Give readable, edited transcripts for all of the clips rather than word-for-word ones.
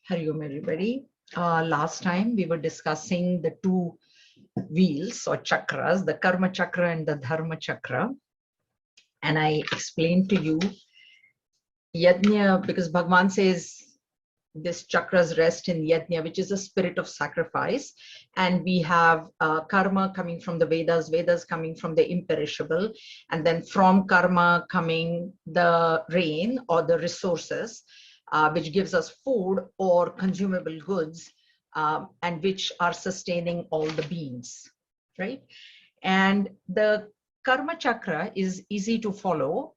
Hari Om, everybody. Last time we were discussing the two wheels or chakras, the Karma Chakra and the Dharma Chakra. And I explained to you Yajna, because Bhagavan says this chakras rest in Yajna, which is a spirit of sacrifice. And we have karma coming from the Vedas, Vedas coming from the imperishable, and then from karma coming the rain or the resources, which gives us food or consumable goods, and which are sustaining all the beings, right? And the Karma Chakra is easy to follow,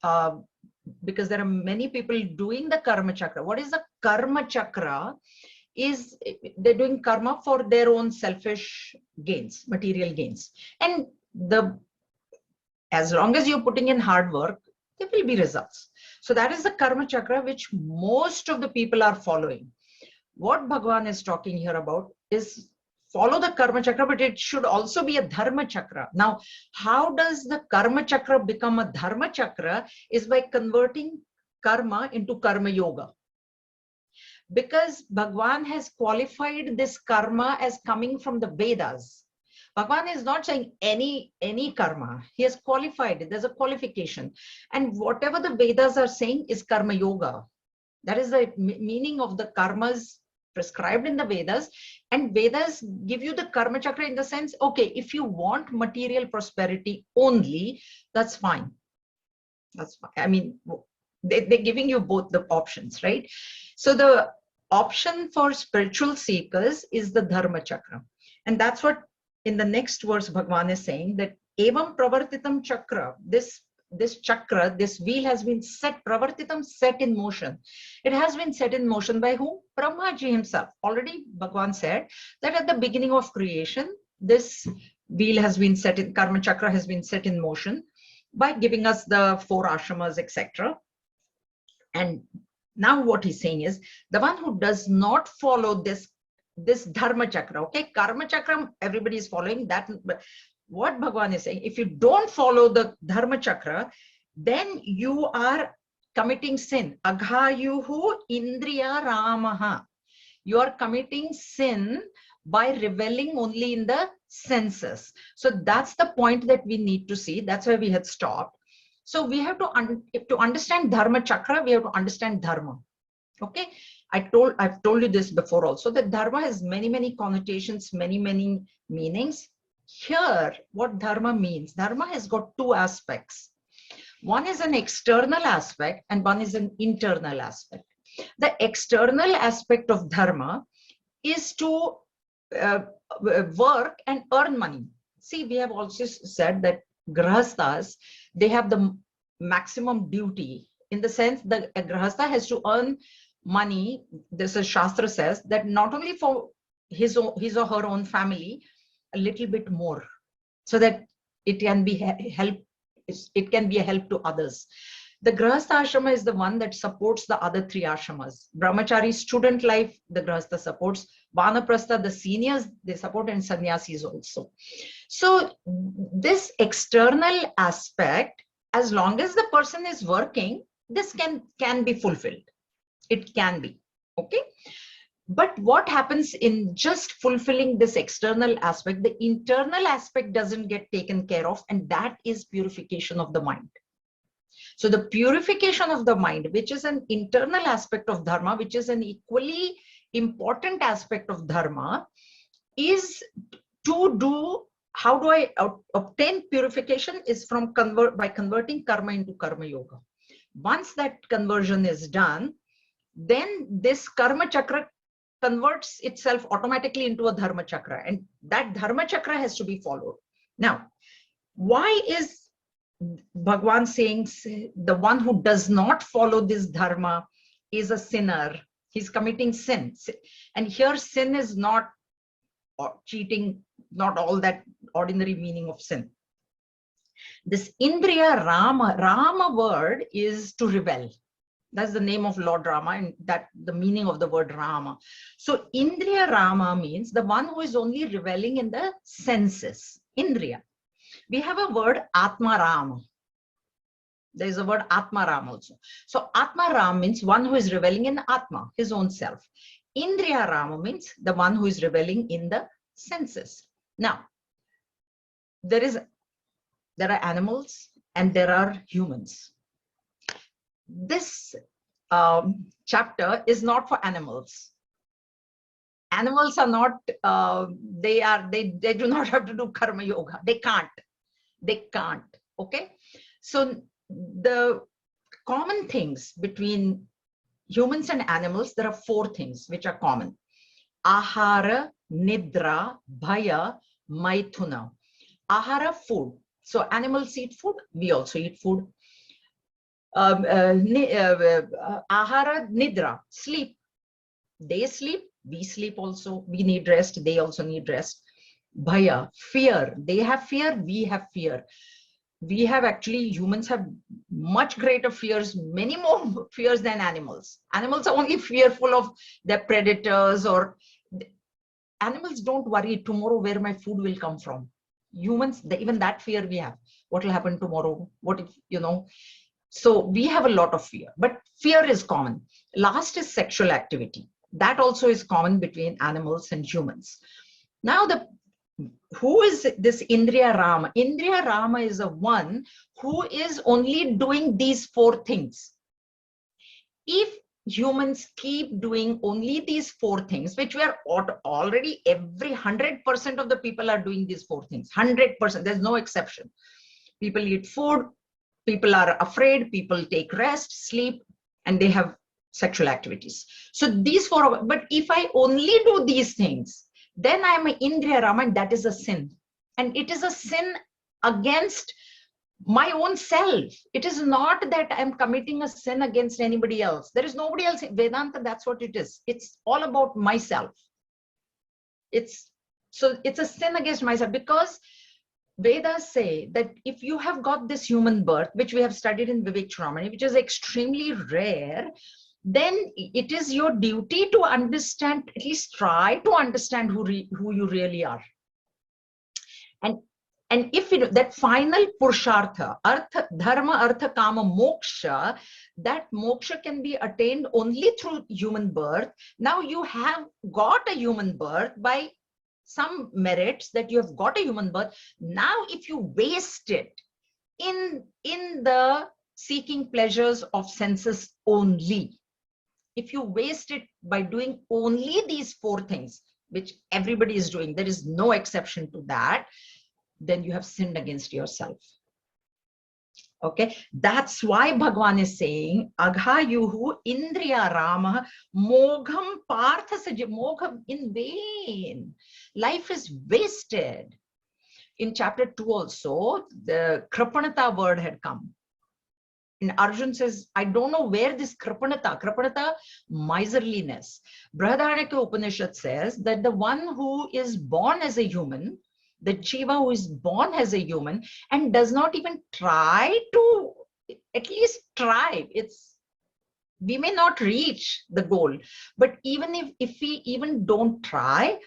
because there are many people doing the Karma Chakra. What is the Karma Chakra? Is they're doing karma for their own selfish gains, material gains. And as long as you're putting in hard work, there will be results. So that is the Karma Chakra, which most of the people are following. What Bhagavan is talking here about is follow the Karma Chakra, but it should also be a Dharma Chakra. Now, how does the Karma Chakra become a Dharma Chakra? Is by converting karma into Karma Yoga. Because Bhagavan has qualified this karma as coming from the Vedas. Bhagavan is not saying any karma. He has qualified it. There's a qualification. And whatever the Vedas are saying is Karma Yoga. That is the meaning of the karmas prescribed in the Vedas. And Vedas give you the Karma Chakra in the sense, okay, if you want material prosperity only, that's fine. That's fine. I mean, they're giving you both the options, right? So the option for spiritual seekers is the Dharma Chakra. And that's what in the next verse Bhagavan is saying, that evam pravartitam chakra, this chakra, this wheel has been set, pravartitam, set in motion. It has been set in motion by whom? Brahmaji himself. Already Bhagavan said that at the beginning of creation, this wheel has been set in, Karma Chakra has been set in motion by giving us the 4 ashramas, etc. And now what he's saying is, the one who does not follow this Dharma Chakra, okay, Karma Chakra, everybody is following that. But what Bhagavan is saying, if you don't follow the Dharma Chakra, then you are committing sin. Aghayuhu indriya ramaha. You are committing sin by reveling only in the senses. So that's the point that we need to see. That's why we had stopped. So we have to understand Dharma Chakra, we have to understand Dharma. Okay, I've told you this before also, that Dharma has many connotations, many meanings. Here, what Dharma means, Dharma has got 2 aspects. One is an external aspect and one is an internal aspect. The external aspect of Dharma is to work and earn money. See, we have also said that Grahasthas, they have the maximum duty, in the sense that a Grahastha has to earn money. This is Shastra says that not only for his or her own family, a little bit more, so that it can be it can be a help to others. The Grahastha ashrama is the one that supports the other 3 ashramas. Brahmachari, student life, the Grahastha supports. Vanaprastha, the seniors, they support, and sannyasis also. So this external aspect, as long as the person is working, this can be fulfilled. It can be, okay? But what happens in just fulfilling this external aspect, the internal aspect doesn't get taken care of, and that is purification of the mind. So the purification of the mind, which is an internal aspect of Dharma, which is an equally important aspect of Dharma, is to do, how do I obtain purification, is by converting karma into Karma Yoga. Once that conversion is done, then this Karma Chakra converts itself automatically into a Dharma Chakra, and that Dharma Chakra has to be followed. Now, why is Bhagavan saying the one who does not follow this Dharma is a sinner? He's committing sin. And here sin is not cheating, not all that ordinary meaning of sin. This Indriya Rama word is to rebel. That's the name of Lord Rama, and that the meaning of the word Rama. So Indriya Rama means the one who is only reveling in the senses. Indriya. We have a word Atma Ram. There is a word Atma Ram also. So Atma Ram means one who is reveling in Atma, his own self. Indriya Rama means the one who is rebelling in the senses. Now, there are animals and there are humans. This chapter is not for animals. Animals are not, they do not have to do karma yoga. They can't. Okay. So the common things between humans and animals, there are 4 things which are common: ahara, nidra, bhaya, maithuna. Ahara, food. So animals eat food, we also eat food. Ahara, nidra, sleep. They sleep, we sleep also. We need rest, they also need rest. Bhaya, fear. They have fear, we have fear. We have actually, humans have much greater fears, many more fears than animals. Animals are only fearful of their predators, or animals don't worry tomorrow where my food will come from. Humans, even that fear we have. What will happen tomorrow? What if, so we have a lot of fear, but fear is common. Last is sexual activity. That also is common between animals and humans. Now, who is this Indriya Rama? Indriya Rama is the one who is only doing these 4 things. If humans keep doing only these 4 things, which we are already, every 100% of the people are doing these 4 things, 100%, there's no exception. People eat food, people are afraid, people take rest, sleep, and they have sexual activities. So these 4, but if I only do these things, then I'm an Indriya Rama, and that is a sin. And it is a sin against my own self. It is not that I'm committing a sin against anybody else. There is nobody else. Vedanta, that's what it is. It's all about myself. It's a sin against myself, because Vedas say that if you have got this human birth, which we have studied in Vivek Chudamani, which is extremely rare, then it is your duty to understand, at least try to understand who you really are. And if that final purushartha, artha, dharma, artha, kama, moksha, that moksha can be attained only through human birth. Now you have got a human birth by some merits, that you have got a human birth. Now, if you waste it in the seeking pleasures of senses only, if you waste it by doing only these 4 things, which everybody is doing, there is no exception to that, then you have sinned against yourself. Okay, that's why Bhagavan is saying, Aghayuhu Indriya Rama Mogham Partha Saji, Mogham, in vain. Life is wasted. In chapter 2 also, the Kripanata word had come. And Arjun says, I don't know where this Kripanata, miserliness. Brihadaranyaka Upanishad says that the one who is born as a human, the Jiva who is born as a human and does not even try to, at least try, we may not reach the goal, but even if we even don't try,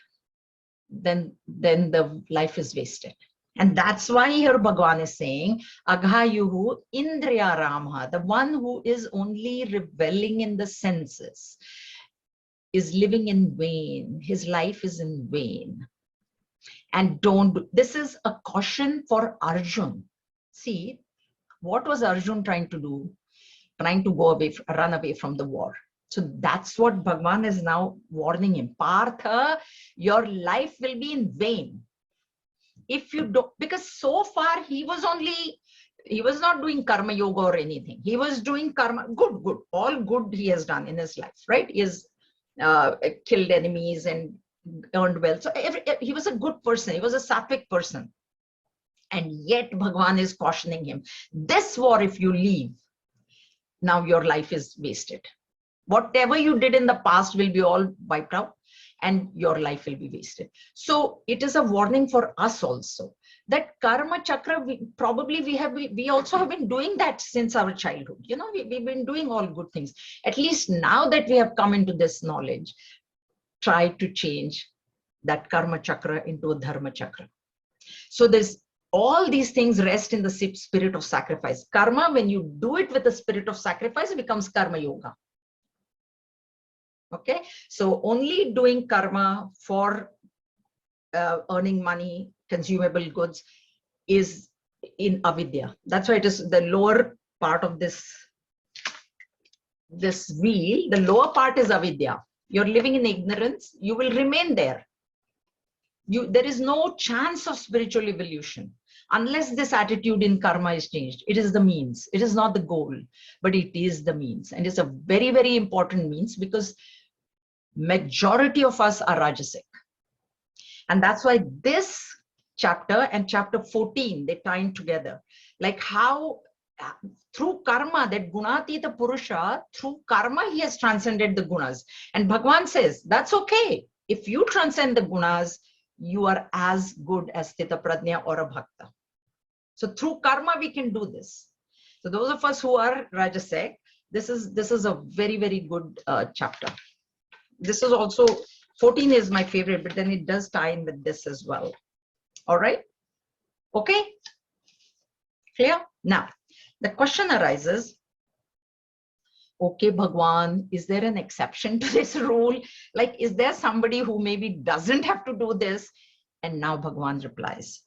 then the life is wasted. And that's why here Bhagavan is saying, Aghayuhu Indriya Rama, the one who is only reveling in the senses, is living in vain. His life is in vain. And this is a caution for Arjun. See, what was Arjun trying to do? Trying to run away from the war. So that's what Bhagavan is now warning him. Partha, your life will be in vain. If you don't, because so far he was not doing karma yoga or anything. He was doing karma, good, all good he has done in his life, right? He has killed enemies and earned wealth. So he was a good person. He was a sattvic person. And yet Bhagavan is cautioning him. This war, if you leave, now your life is wasted. Whatever you did in the past will be all wiped out and your life will be wasted. So it is a warning for us also, that karma chakra, we also have been doing that since our childhood. We've been doing all good things. At least now that we have come into this knowledge, try to change that karma chakra into a dharma chakra. So there's all these things rest in the spirit of sacrifice. Karma, when you do it with the spirit of sacrifice, it becomes karma yoga. Okay, so only doing karma for earning money, consumable goods, is in avidya. That's why it is the lower part of this wheel. The lower part is avidya. You're living in ignorance. You will remain there. There is no chance of spiritual evolution unless this attitude in karma is changed. It is the means. It is not the goal, but it is the means, and it's a very, very important means, because majority of us are rajasic. And that's why this chapter and chapter 14, they tie in together. Like how through karma, that gunatita purusha, through karma, he has transcended the gunas. And Bhagavan says, that's okay. If you transcend the gunas, you are as good as Sthita Prajna or a Bhakta. So through karma, we can do this. So those of us who are Rajasic, this is a very, very good chapter. This is also, 14 is my favorite, but then it does tie in with this as well. All right. Okay. Clear? Now, the question arises, okay, Bhagwan, is there an exception to this rule? Like, is there somebody who maybe doesn't have to do this? And now Bhagwan replies,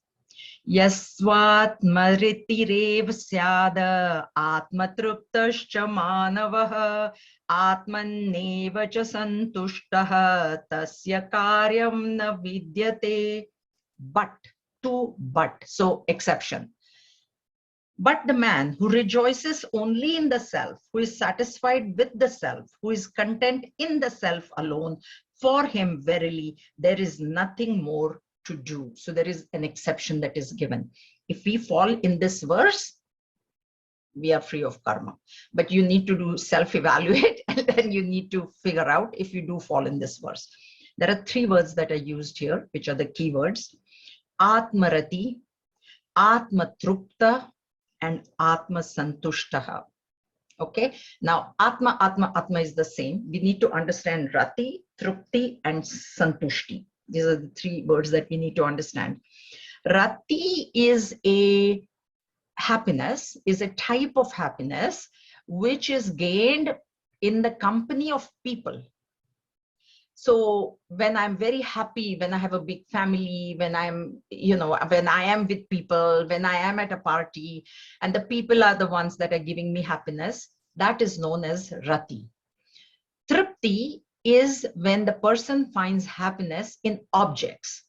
Yasvatmaritirev syada atmatruptascha manavah atmanneva cha santushtaha tasya karyam na vidyate. But, so exception. But the man who rejoices only in the self, who is satisfied with the self, who is content in the self alone, for him verily there is nothing more to do. So there is an exception that is given. If we fall in this verse, we are free of karma. But you need to do self-evaluate, and then you need to figure out if you do fall in this verse. There are 3 words that are used here, which are the key words: Atmarati, Atmatrupta, and Atma Santushtaha. Okay, now Atma is the same. We need to understand Rati, Trupti, and Santushti. These are the 3 words that we need to understand. Rati is a happiness, is a type of happiness which is gained in the company of people. So when I'm very happy, when I have a big family, when I'm, when I am with people, when I am at a party, and the people are the ones that are giving me happiness, that is known as Rati. Tripti is when the person finds happiness in objects.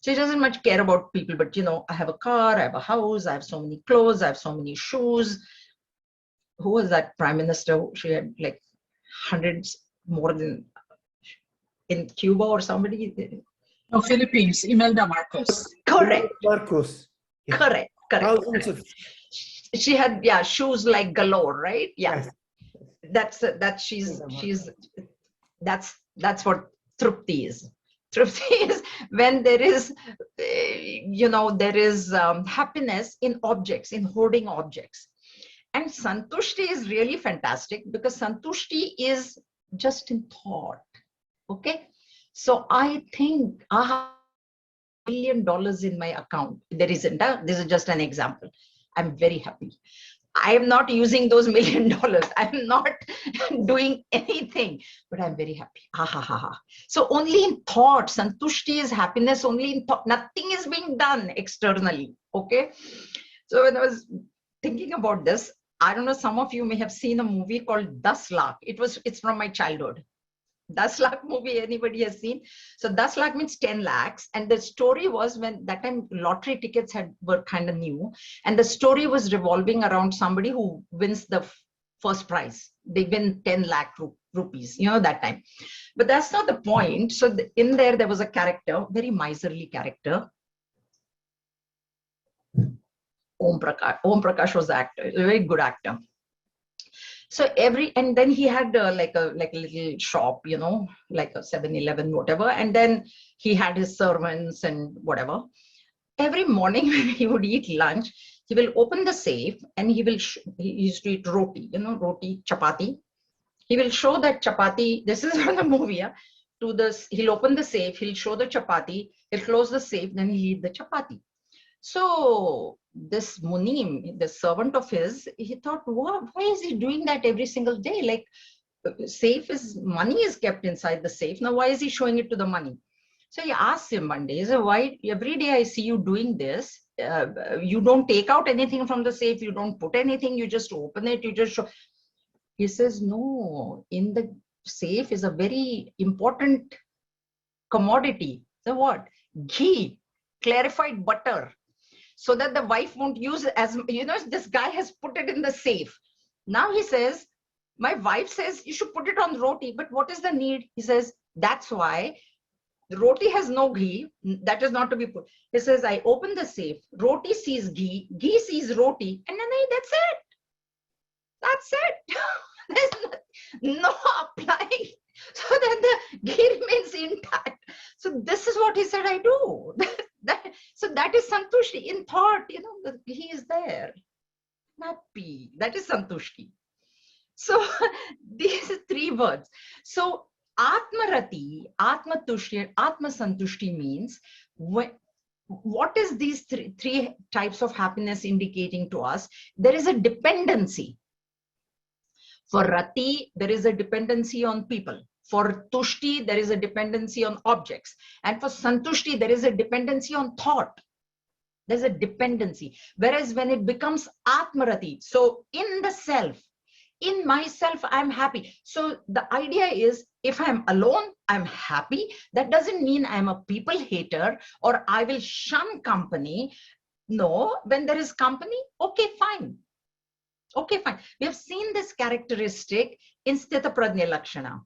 So he doesn't much care about people, but I have a car, I have a house, I have so many clothes, I have so many shoes. Who was that prime minister? She had like hundreds more than in Cuba or somebody? No, Philippines, Imelda Marcos. Correct. Marcos. Yeah. Correct. She had, shoes like galore, right? Yeah. Yes. That's what Trupti is. Trupti is when there is, happiness in objects, in hoarding objects. And Santushti is really fantastic because Santushti is just in thought. Okay, so I think I have $1 million in my account. There isn't. This is just an example. I'm very happy. I am not using those $1 million. I'm not doing anything, but I'm very happy. So only in thought. Santushti is happiness only in thought. Nothing is being done externally. Okay. So when I was thinking about this, I don't know, some of you may have seen a movie called 10 Lakh. It's from my childhood. 10 Lakh movie, anybody has seen? So 10 Lakh means 10 lakhs. And the story was when that time lottery tickets were kind of new. And the story was revolving around somebody who wins the first prize. They win 10 lakh rupees, that time. But that's not the point. So in there was a character, very miserly character. Om Prakash was the actor, a very good actor. So and then he had like a little shop, like a 7-Eleven, whatever. And then he had his servants and whatever. Every morning when he would eat lunch, he will open the safe and he used to eat roti, roti, chapati. He will show that chapati, this is from the movie, he'll open the safe, he'll show the chapati, he'll close the safe, then he'll eat the chapati. So this Munim, the servant of his, he thought, why is he doing that every single day? Like, safe is, money is kept inside the safe. Now, why is he showing it to the money? So he asked him one day, he said, why every day I see you doing this, you don't take out anything from the safe, you don't put anything, you just open it, you just show. He says, no, in the safe is a very important commodity. So what? Ghee, clarified butter, so that the wife won't use it, as you know, this guy has put it in the safe. Now he says, my wife says you should put it on roti, but what is the need? He says, that's why the roti has no ghee, that is not to be put. He says, I open the safe, roti sees ghee, ghee sees roti, and then that's it. That's it. There's no applying, so that the ghee remains intact. So this is what he said, I do. So that is santushti in thought, you know, the ghee is there. Happy. That is santushti. So these are three words. So Atmarati, Atmatushti, Atmasantushti means what is these three types of happiness indicating to us? There is a dependency. For Rati, there is a dependency on people. For Tushti, there is a dependency on objects. And for Santushti, there is a dependency on thought. There's a dependency. Whereas when it becomes Atmarati, so in the self, in myself, I'm happy. So the idea is, if I'm alone, I'm happy. That doesn't mean I'm a people hater or I will shun company. No, when there is company, okay, fine. Okay, fine. We have seen this characteristic in Sthita Prajna Lakshana,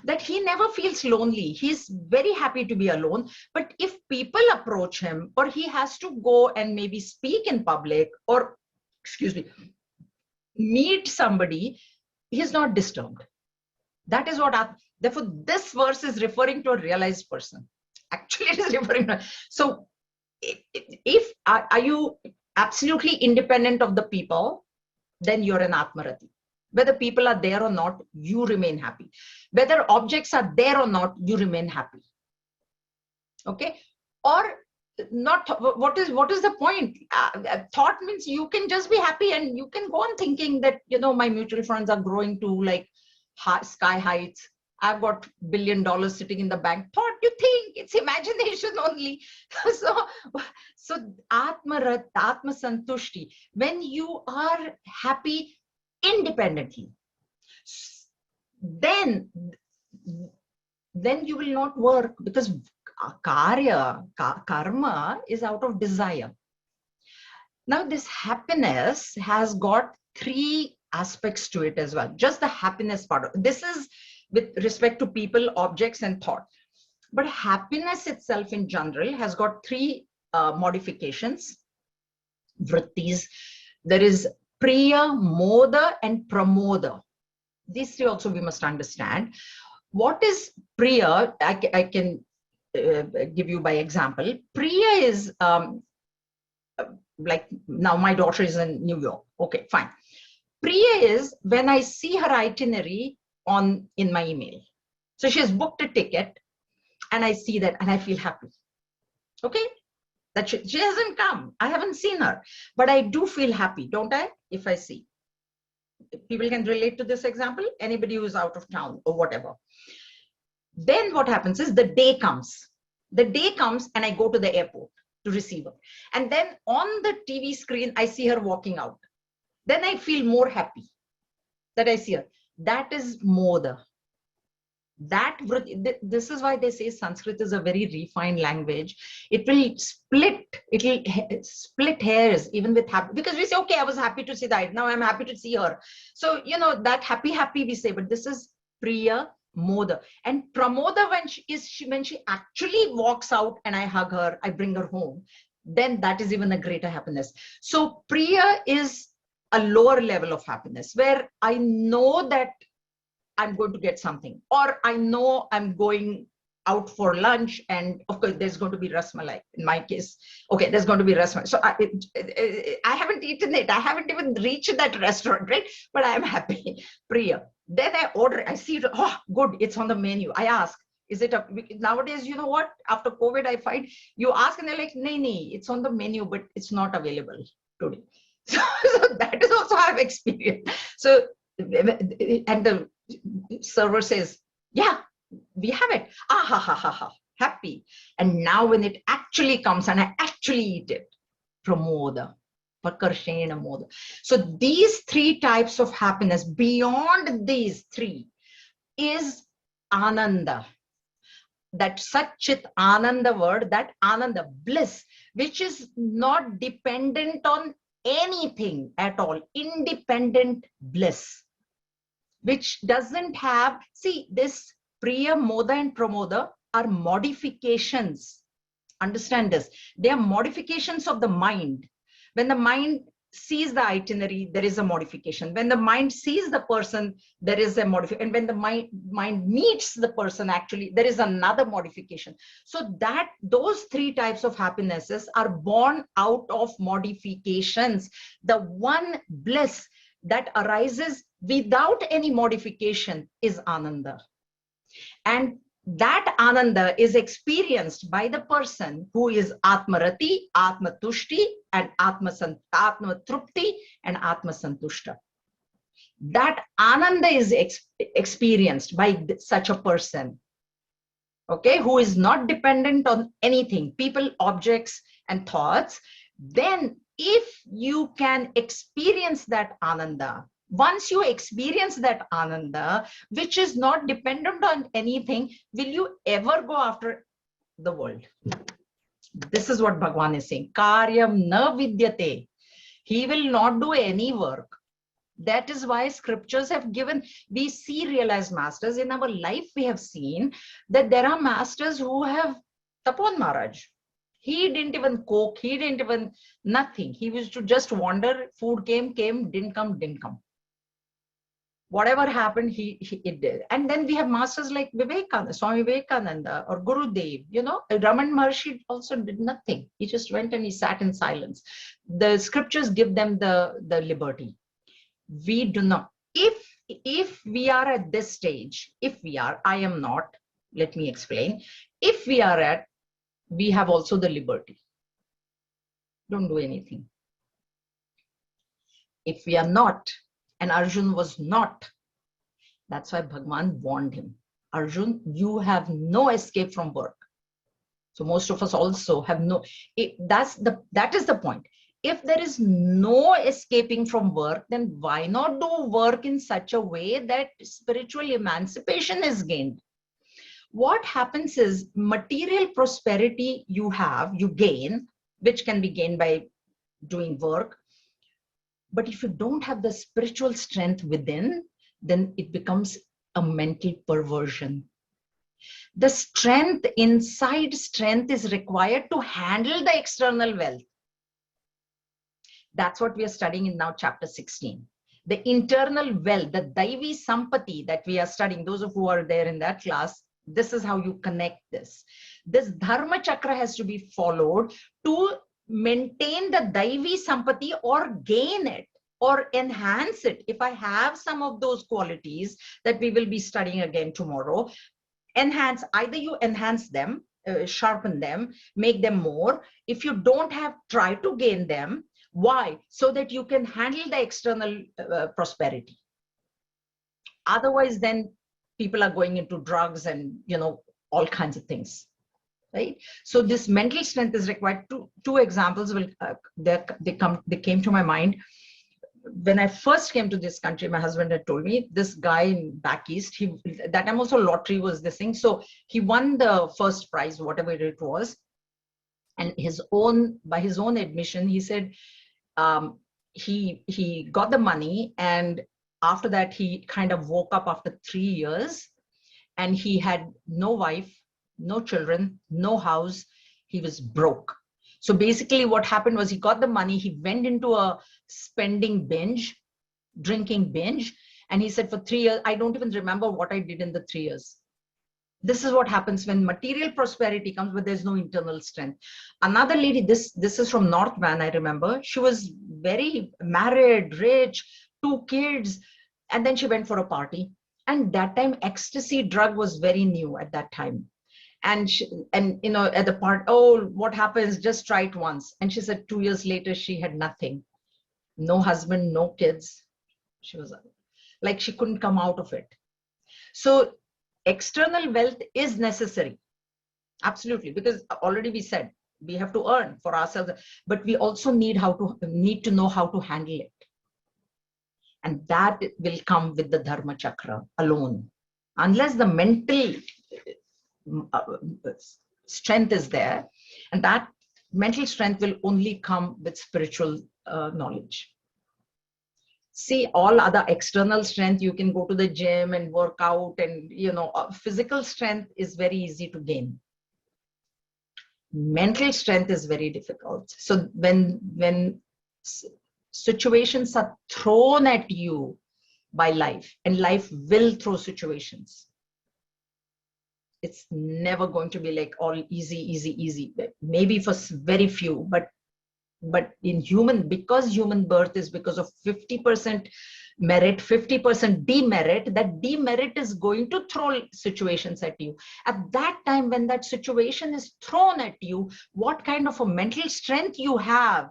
that he never feels lonely. He's very happy to be alone. But if people approach him, or he has to go and maybe speak in public, or, excuse me, meet somebody, he's not disturbed. That is what, therefore, this verse is referring to a realized person. Actually, it is referring to, so if are you absolutely independent of the people, then you're an Atmarati. Whether people are there or not, you remain happy. Whether objects are there or not, you remain happy. Okay? Or not, what is the point? Thought means you can just be happy and you can go on thinking that, you know, my mutual funds are growing to like sky heights. I've got $1 billion sitting in the bank. Thought, you think it's imagination only. So Atma Santushti, when you are happy independently, then you will not work, because karma is out of desire. Now this happiness has got three aspects to it as well. Just the happiness part. This is with respect to people, objects, and thought. But happiness itself in general has got three modifications, vrittis. There is priya, moda, and pramoda. These three also we must understand. What is priya? I can give you by example. Priya is like, now my daughter is in New York. Okay, fine. Priya is when I see her itinerary in my email. So she has booked a ticket and I see that and I feel happy. Okay, that she hasn't come. I haven't seen her, but I do feel happy, don't I? If I see. People can relate to this example. Anybody who's out of town or whatever. Then what happens is the day comes. The day comes and I go to the airport to receive her. And then on the TV screen, I see her walking out. Then I feel more happy that I see her. That is moda. This is why they say Sanskrit is a very refined language. It will split hairs even with happy, because we say, okay, I was happy to see that. Now I'm happy to see her. So, you know, that happy we say, but this is priya, moda. And pramoda, when she actually walks out and I hug her, I bring her home, then that is even a greater happiness. So priya is a lower level of happiness, where I know that I'm going to get something, or I know I'm going out for lunch, and of course there's going to be rasmalai in my case. Okay, there's going to be rasmalai. So I haven't eaten it. I haven't even reached that restaurant, right? But I'm happy. Priya. Then I order. I see it. Oh, good. It's on the menu. I ask, is it nowadays, you know what? After COVID, I find you ask and they're like, nee, it's on the menu, but it's not available today. So that is also I've experienced. So, and server says, yeah, we have it. Ah, ha, ha, ha, ha. Happy. And now when it actually comes and I actually eat it, pramoda, pakarshena moda. So these three types of happiness, beyond these three, is ananda. That Satchit Ananda word, that Ananda, bliss, which is not dependent on anything at all, independent bliss, which doesn't have, see, this Priya, Moda and Pramoda are modifications. Understand this. They are modifications of the mind. When the mind sees the itinerary, there is a modification. When the mind sees the person, there is a modification. And when the mind meets the person, actually, there is another modification. So that those three types of happinesses are born out of modifications. The one bliss that arises without any modification is Ananda. And that Ananda is experienced by the person who is Atmarati, Atmatushti, and Atmatrupti, and Atmasantushta. That Ananda is experienced by such a person, okay, who is not dependent on anything, people, objects, and thoughts. Then if you can experience that Ananda, once you experience that Ananda, which is not dependent on anything, will you ever go after the world? This is what Bhagavan is saying. Karyam na vidyate. He will not do any work. That is why scriptures have given, we see realized masters in our life. We have seen that there are masters who have Tapan Maharaj. He didn't even cook. He didn't even nothing. He used to just wander. Food came, didn't come, didn't come. Whatever happened, it did. And then we have masters like Vivekananda, Swami Vivekananda, or Gurudev. You know, Raman Maharshi also did nothing. He just went and he sat in silence. The scriptures give them the liberty. We do not. If we are at this stage, I am not, let me explain. If we are at, we have also the liberty. Don't do anything. If we are not, and Arjun was not, that's why Bhagavan warned him. Arjun, you have no escape from work. So most of us also have no, that is the point. If there is no escaping from work, then why not do work in such a way that spiritual emancipation is gained? What happens is material prosperity you gain, which can be gained by doing work. But if you don't have the spiritual strength within, then it becomes a mental perversion. The strength inside strength is required to handle the external wealth. That's what we are studying in now chapter 16. The internal wealth, the Daivi Sampati that we are studying, those of who are there in that class, this is how you connect this. This Dharma Chakra has to be followed to maintain the Daivi Sampati or gain it or enhance it. If I have some of those qualities that we will be studying again tomorrow, enhance, either you enhance them, sharpen them, make them more. If you don't have, try to gain them. Why? So that you can handle the external prosperity. Otherwise, then people are going into drugs and, you know, all kinds of things. Right? So this mental strength is required. Two examples will they came to my mind. When I first came to this country, my husband had told me this guy in back east, that time also lottery was this thing. So he won the first prize, whatever it was. And by his own admission, he said he got the money, and after that he kind of woke up after 3 years, and he had no wife, no children, no house. He was broke. So basically what happened was he got the money, he went into a spending binge, drinking binge. And he said, for 3 years, I don't even remember what I did in the 3 years. This is what happens when material prosperity comes, but there's no internal strength. Another lady, this is from North Van, I remember. She was very married, rich, 2 kids. And then she went for a party. And that time, ecstasy drug was very new at that time. And you know, at the part, oh, what happens? Just try it once. And she said 2 years later, she had nothing. No husband, no kids. She was like, she couldn't come out of it. So external wealth is necessary. Absolutely. Because already we said, we have to earn for ourselves, but we also need to know how to handle it. And that will come with the Dharma Chakra alone. Unless the mental strength is there, and that mental strength will only come with spiritual knowledge. See, all other external strength, you can go to the gym and work out, and physical strength is very easy to gain. Mental strength is very difficult. So when situations are thrown at you by life, and life will throw situations, it's never going to be like all easy. Maybe for very few, but in human, because human birth is because of 50% merit, 50% demerit, that demerit is going to throw situations at you. At that time, when that situation is thrown at you, what kind of a mental strength you have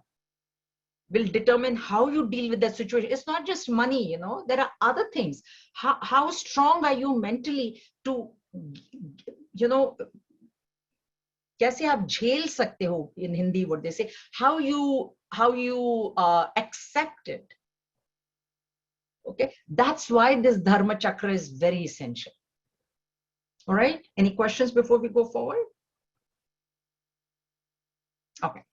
will determine how you deal with that situation. It's not just money, there are other things. How strong are you mentally to, कैसे आप झेल सकते हो, in Hindi what they say, how you accept it. Okay, that's why this Dharma Chakra is very essential. All right, any questions before we go forward? Okay.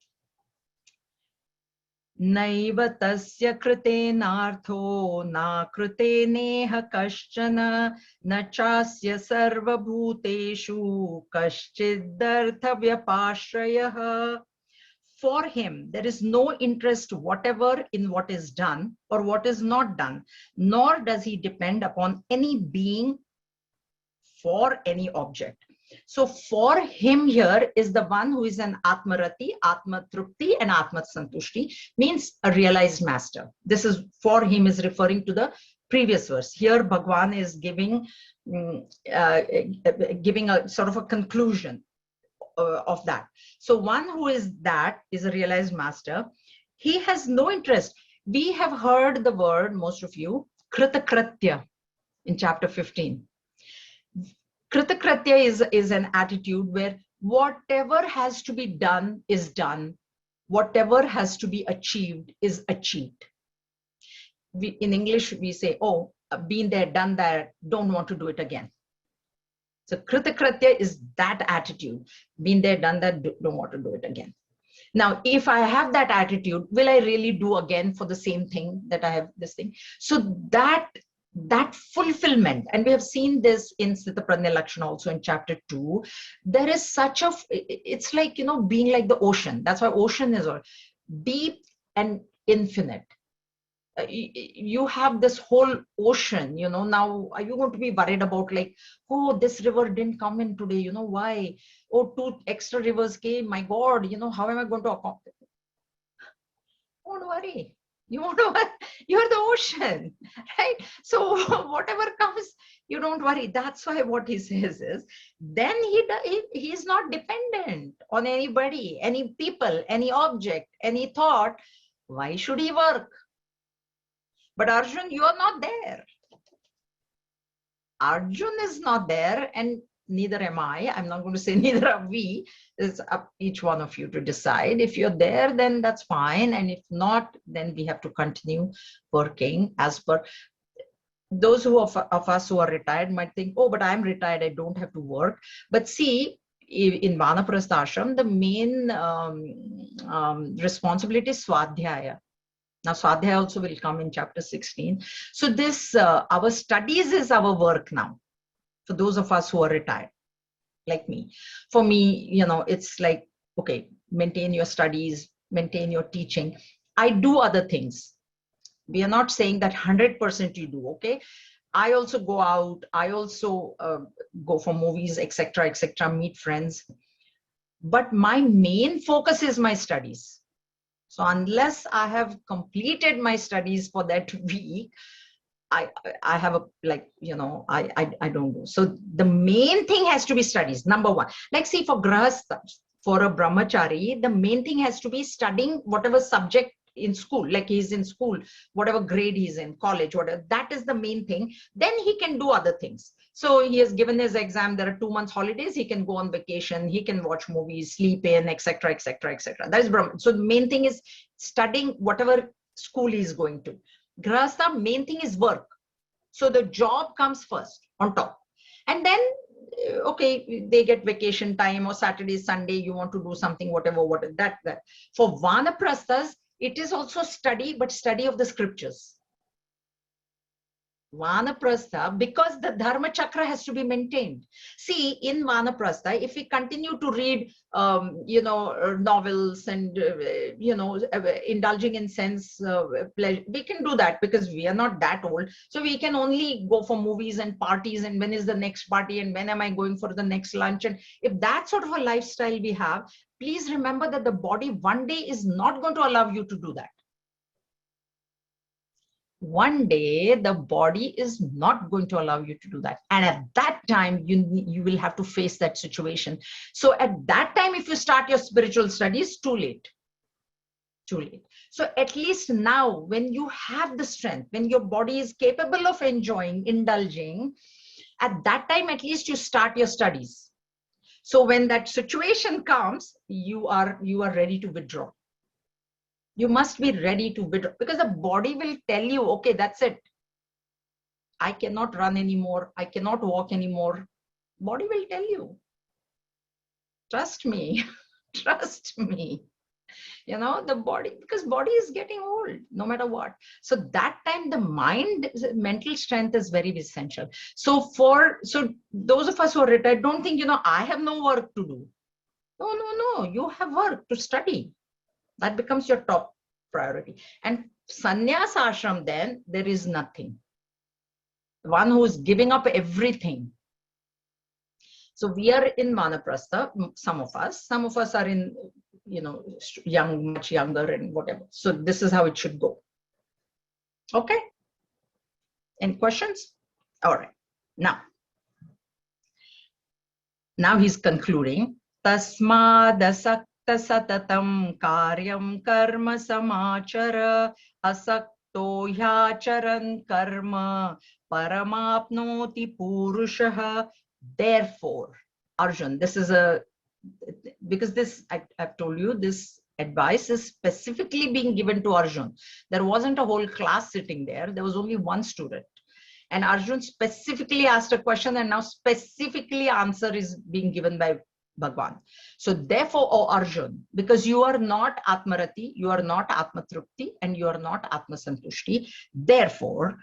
नैव तस्य कृतेनार्थो न कृतेनेह कश्चन न चास्य सर्वभूतेषु कश्चिदर्थव्यपाश्रयः. For him, there is no interest whatever in what is done or what is not done, nor does he depend upon any being for any object. So for him here is the one who is an Atmarati, Atma Trupti, and Atma Santushti, means a realized master. This is for him is referring to the previous verse. Here Bhagwan is giving a sort of a conclusion of that. So one who is a realized master, he has no interest. We have heard the word, most of you, Kritakratya in chapter 15. Kritakratya is an attitude where whatever has to be done is done. Whatever has to be achieved is achieved. In English, we say, oh, been there, done that, don't want to do it again. So Kritakratya is that attitude. Been there, done that, don't want to do it again. Now, if I have that attitude, will I really do again for the same thing that I have this thing? So that fulfillment, and we have seen this in Sthita Prajna Lakshana also in chapter 2, there is such a, it's like, being like the ocean. That's why ocean is all deep and infinite. You have this whole ocean, now are you going to be worried about like, oh, this river didn't come in today, why? Oh, 2 extra rivers came, my God, how am I going to accomplish it? Don't worry. You're the ocean, right? So whatever comes, you don't worry. That's why what he says is, then he is not dependent on anybody, any people, any object, any thought. Why should he work? But Arjun, you are not there. Arjun is not there, and neither am I. I'm not going to say neither are we. It's up each one of you to decide. If you're there, then that's fine. And if not, then we have to continue working as per. Those of us who are retired might think, oh, but I'm retired, I don't have to work. But see, in Vanaprastha ashram, the main responsibility is Swadhyaya. Now, Swadhyaya also will come in chapter 16. So this, our studies is our work now. For those of us who are retired, like me. For me, it's like, okay, maintain your studies, maintain your teaching. I do other things. We are not saying that 100% you do, okay? I also go out. I also go for movies, etc., meet friends. But my main focus is my studies. So unless I have completed my studies for that week, I have a, like, I don't go. So the main thing has to be studies, number one. Like, see, for grahastha, for a brahmachari, the main thing has to be studying whatever subject in school, like he's in school, whatever grade he's in, college, whatever, that is the main thing. Then he can do other things. So he has given his exam, there are 2 months holidays, he can go on vacation, he can watch movies, sleep in, etc., etc., etc. That is Brahman. So the main thing is studying whatever school he's going to. Grahastha, main thing is work. So the job comes first on top. And then, okay, they get vacation time, or Saturday, Sunday, you want to do something, whatever, that. For Vanaprasthas, it is also study, but study of the scriptures. Vanaprastha, because the Dharma Chakra has to be maintained. See, in Vanaprastha, if we continue to read, novels and, indulging in sense pleasure, we can do that because we are not that old. So we can only go for movies and parties, and when is the next party, and when am I going for the next lunch? And if that sort of a lifestyle we have, please remember that the body one day is not going to allow you to do that. One day the body is not going to allow you to do that, and at that time you will have to face that situation. So at that time, if you start your spiritual studies, too late. So at least now, when you have the strength, when your body is capable of enjoying, indulging, at that time at least you start your studies. So when that situation comes, you are ready to withdraw. You must be ready to withdraw, because the body will tell you, okay, that's it. I cannot run anymore. I cannot walk anymore. Body will tell you. Trust me. Trust me. The body, because body is getting old no matter what. So that time the mental strength is very essential. So those of us who are retired, don't think, I have no work to do. No. You have work to study. That becomes your top priority. And sannyas ashram, then there is nothing. One who is giving up everything. So we are in Vanaprastha, some of us are in, young, much younger and whatever. So this is how it should go. Okay. Any questions? All right. Now he's concluding. Tasmadasakta satatam karyam karma samachara asakto hyacharan karma paramapnoti purushaha. Therefore, Arjun, because I've told you, this advice is specifically being given to Arjun. There wasn't a whole class sitting there. There was only one student. And Arjun specifically asked a question, and now specifically answer is being given by Bhagwan. So therefore, O Arjun, because you are not Atmarati, you are not Atmatrupti, and you are not Atmasantushti, therefore,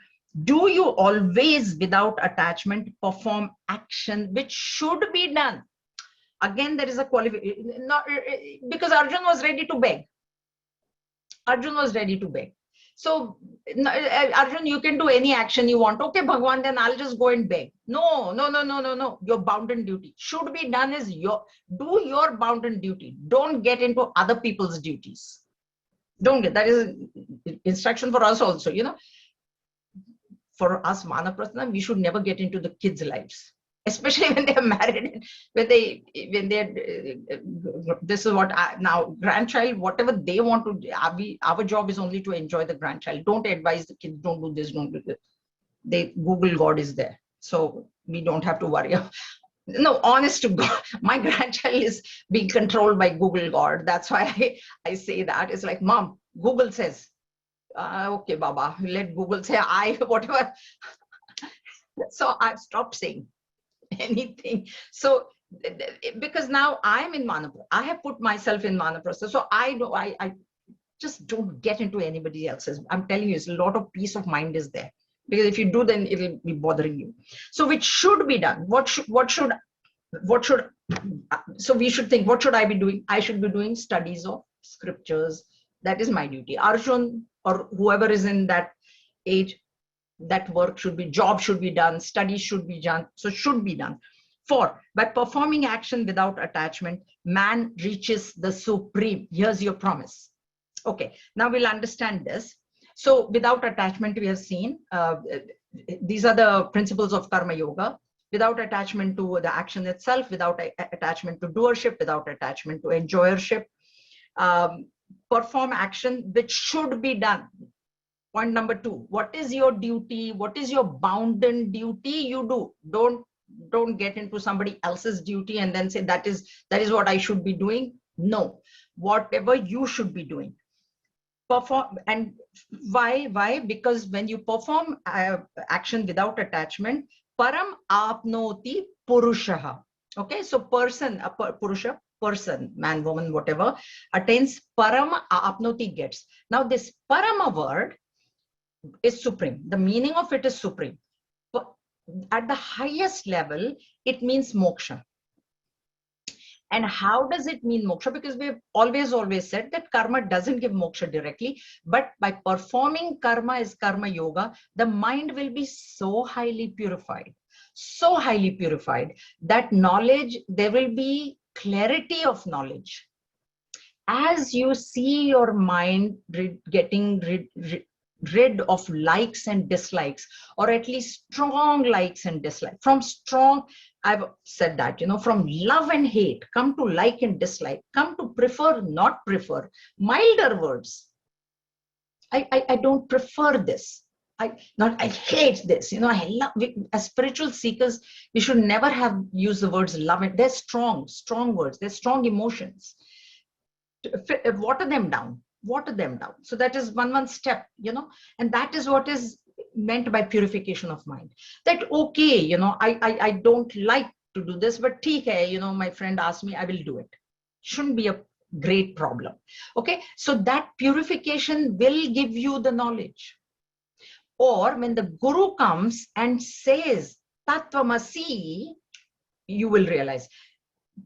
do you always, without attachment, perform action which should be done? Again, there is a qualification, because Arjun was ready to beg. So, Arjun, you can do any action you want. Okay, Bhagwan, then I'll just go and beg. No. Your bounden duty. Should be done is do your bounden duty. Don't get into other people's duties. That is instruction for us also, For us, Vanaprastha, we should never get into the kids' lives, especially when they're married, this is what now grandchild, whatever they want to do, our job is only to enjoy the grandchild. Don't advise the kids, don't do this, don't do this. Google God is there, so we don't have to worry. No, honest to God, my grandchild is being controlled by Google God. That's why I say that. It's like, Mom, Google says, okay, Baba, let Google say whatever. So I've stopped saying anything. So because now I'm in Manaprastha, I have put myself in Manaprastha, so I just don't get into anybody else's. I'm telling you, it's a lot of peace of mind is there, because if you do, then it'll be bothering you. So which should be done? So we should think, what should I be doing? I should be doing studies of scriptures. That is my duty. Arjun or whoever is in that age, that work should be, job should be done, studies should be done. So should be done. 4, by performing action without attachment, man reaches the supreme. Here's your promise. Okay, now we'll understand this. So without attachment, we have seen, these are the principles of Karma Yoga. Without attachment to the action itself, without attachment to doership, without attachment to enjoyership. perform action which should be done. Point number 2, what is your duty? What is your bounden duty? You do. Don't get into somebody else's duty and then say that is what I should be doing. No, whatever you should be doing. Perform. And why? Because when you perform action without attachment, param apnoti purushaha. Okay, so person, purusha, person, man, woman, whatever, attains param apnoti, gets. Now this parama word is supreme. The meaning of it is supreme. But at the highest level, it means moksha. And how does it mean moksha? Because we've always said that karma doesn't give moksha directly, but by performing karma as karma yoga, the mind will be so highly purified that knowledge, there will be clarity of knowledge. As you see your mind getting rid of likes and dislikes, or at least strong likes and dislikes. From strong, I've said that, from love and hate, come to like and dislike, come to prefer, not prefer, milder words. I don't prefer this. I hate this. I love. As spiritual seekers, we should never have used the words love. They're strong words. They're strong emotions. Water them down. So that is one step, and that is what is meant by purification of mind. That, okay, I don't like to do this, but theek hai, my friend asked me, I will do it. Shouldn't be a great problem. Okay, so that purification will give you the knowledge. Or when the guru comes and says Tattvamasi, you will realize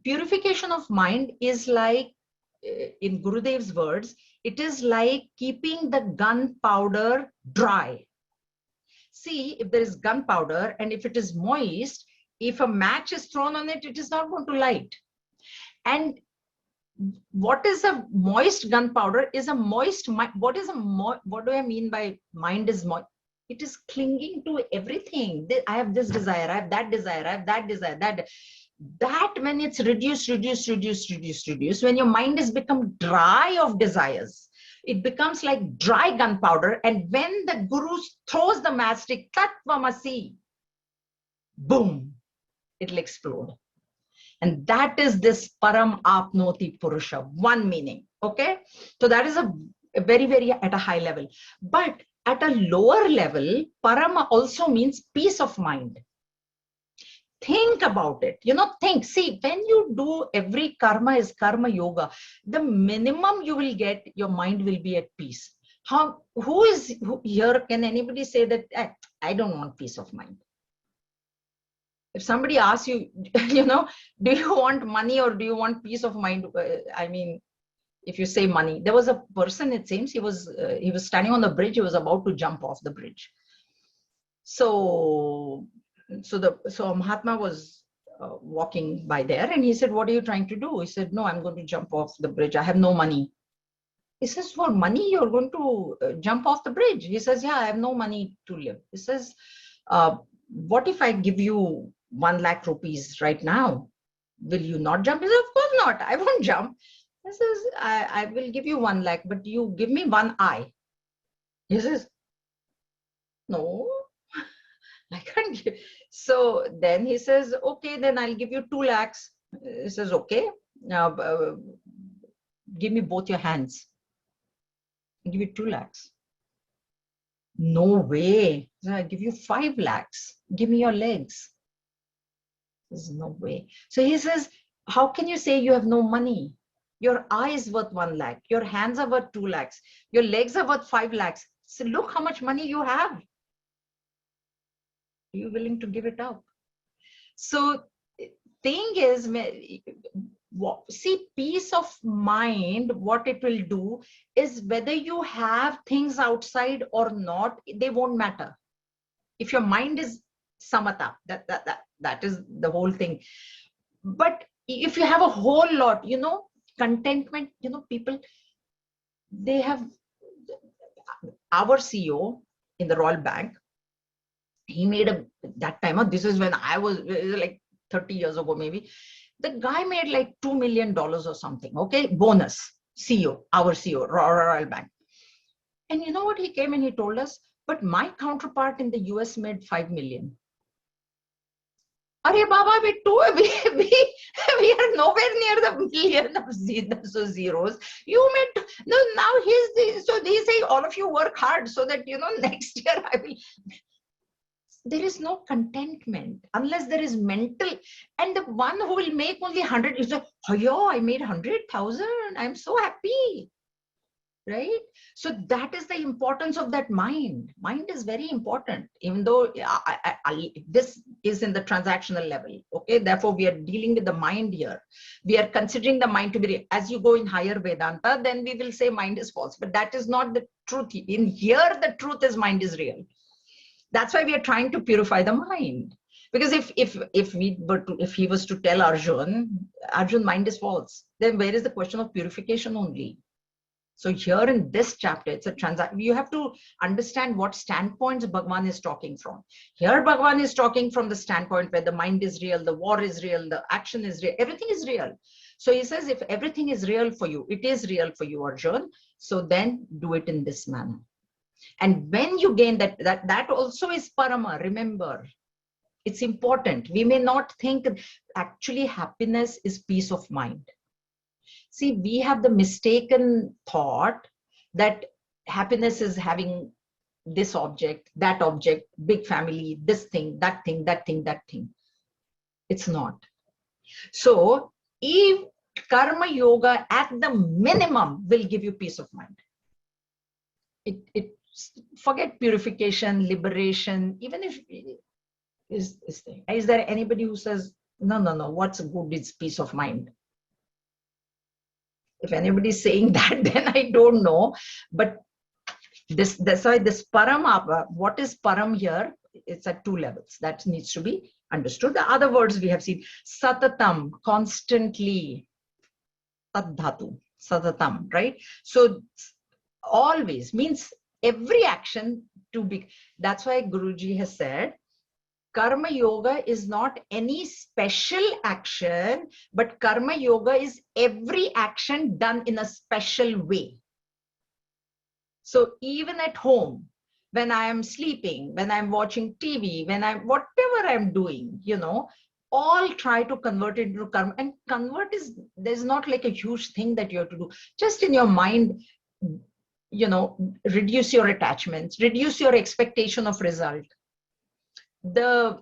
purification of mind is like, in Gurudev's words, it is like keeping the gunpowder dry. See, if there is gunpowder and if it is moist, if a match is thrown on it, it is not going to light. And what is a moist gunpowder is a moist mind. What do I mean by mind is moist? It is clinging to everything. I have this desire, I have that desire, I have that desire, that when it's reduced, when your mind has become dry of desires, it becomes like dry gunpowder. And when the guru throws the matchstick, Tattvamasi, boom, it'll explode. And that is this param apnoti purusha, one meaning. Okay, so that is a very, very at a high level. But at a lower level, parama also means peace of mind. Think about it, see, when you do every karma is karma yoga, the minimum you will get, your mind will be at peace. Who here, can anybody say that, I don't want peace of mind? If somebody asks you, do you want money or do you want peace of mind? I mean, if you say money, there was a person, it seems, he was standing on the bridge, he was about to jump off the bridge. So Mahatma was walking by there and he said, what are you trying to do? He said, no, I'm going to jump off the bridge. I have no money. He says, for money, you're going to jump off the bridge? He says, yeah, I have no money to live. He says, what if I give you 1 lakh rupees right now? Will you not jump? He says, of course not. I won't jump. He says, I will give you 1 lakh, but you give me 1 eye. He says, no, I can't give. So then he says, okay, then I'll give you 2 lakhs. He says, okay, now give me both your hands. I'll give you 2 lakhs. No way. I'll give you 5 lakhs. Give me your legs. There's no way. So he says, how can you say you have no money? Your eye is worth 1 lakh. Your hands are worth 2 lakhs. Your legs are worth 5 lakhs. So look how much money you have. Are you willing to give it up? So thing is, see, peace of mind, what it will do is whether you have things outside or not, they won't matter. If your mind is samatha, that is the whole thing. But if you have a whole lot, contentment, people, they have, our CEO in the Royal Bank, he made that time, this is when I was like 30 years ago maybe, the guy made like $2 million or something, okay, bonus. CEO, our CEO, Royal Bank. And you know what? He came and he told us, but my counterpart in the US made 5 million. Arey Baba, we are nowhere near the million of zeros. You made, no, now so they say all of you work hard so that, next year I will. There is no contentment unless there is mental. And the one who will make only 100 is like, oh, yo, I made 100,000. I'm so happy. Right? So that is the importance of that mind. Mind is very important, even though this is in the transactional level. Okay, therefore we are dealing with the mind here. We are considering the mind to be, as you go in higher Vedanta, then we will say mind is false. But that is not the truth. In here, the truth is mind is real. That's why we are trying to purify the mind. Because if he was to tell Arjun, mind is false, then where is the question of purification only? So here in this chapter, it's a transaction. You have to understand what standpoints Bhagavan is talking from. Here Bhagavan is talking from the standpoint where the mind is real, the war is real, the action is real, everything is real. So he says, if everything is real for you, it is real for you, Arjun. So then do it in this manner. And when you gain that also is parama, remember. It's important. We may not think actually happiness is peace of mind. See, we have the mistaken thought that happiness is having this object, big family, this thing, that thing, that thing, that thing. It's not. So, if karma yoga at the minimum will give you peace of mind. Forget purification, liberation, even if is there anybody who says, no, what's good is peace of mind? If anybody's saying that, then I don't know. But that's why this param, what is param here? It's at two levels. That needs to be understood. The other words we have seen, satatam, constantly, tadhatu, satatam, right? So always means every action to be. That's why Guruji has said, Karma yoga is not any special action, but karma yoga is every action done in a special way. So even at home, when I am sleeping, when I'm watching TV, whatever I'm doing, all try to convert it into karma. And there's not like a huge thing that you have to do. Just in your mind, reduce your attachments, reduce your expectation of result. The